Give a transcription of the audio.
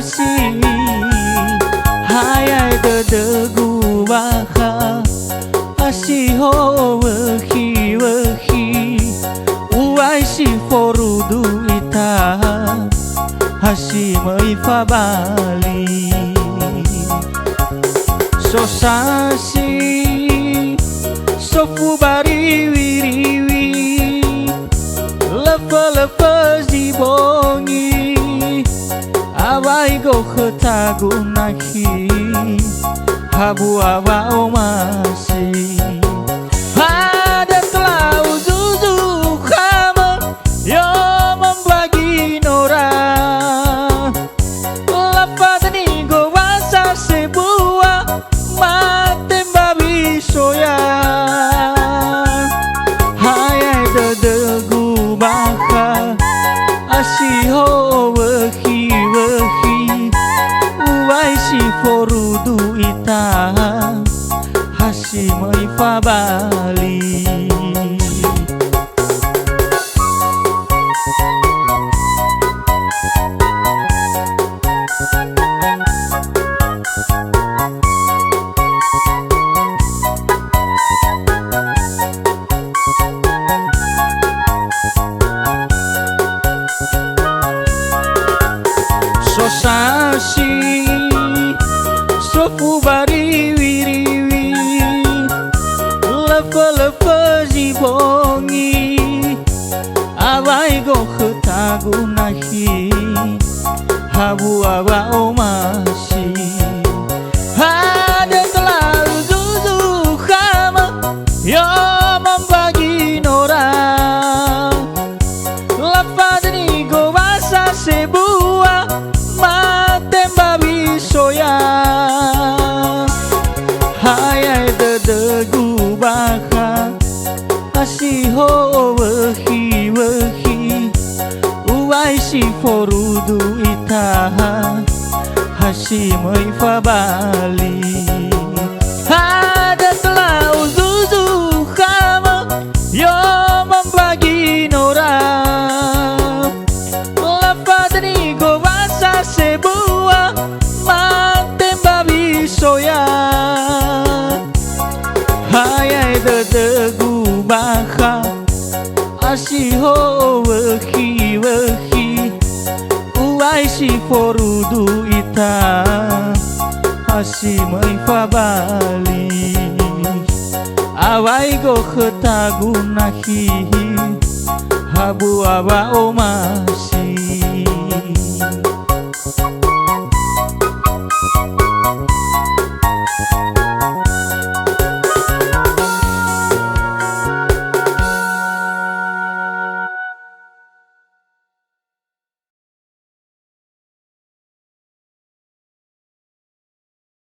sosasi hayai dedegu baha asiho wehi wehi uai si forudu ita hasi maifa bali sosasi sofu bari wiriwi lefa zibongi awai go khetagu nakhi habu awa omasi pada telah uzuzu kama yo membagi nora lepas ni go wasa sebuah mate babi soya hayai dedegu baka asiho wehi wehi uai si forudu ita hasi maifa bali sosasi sofu bari wiriwi lefa zibongi awai go khetagu nahi habu awa omasi ada telah zuzu kama yo membagi nora lepas ni go wasa sebuah mate babi soya hayai dedegu baka asiho wehi wehi uai si forudu ita hasi maifa bali ada telah uzuzu kama yo membagi nora lepas ni go wasa sebuah mate babi soya hayai dedegu baka asiho wehi wehi uai si forudu ita hasi maifa bali awai go khetagu nahi habu awa omasi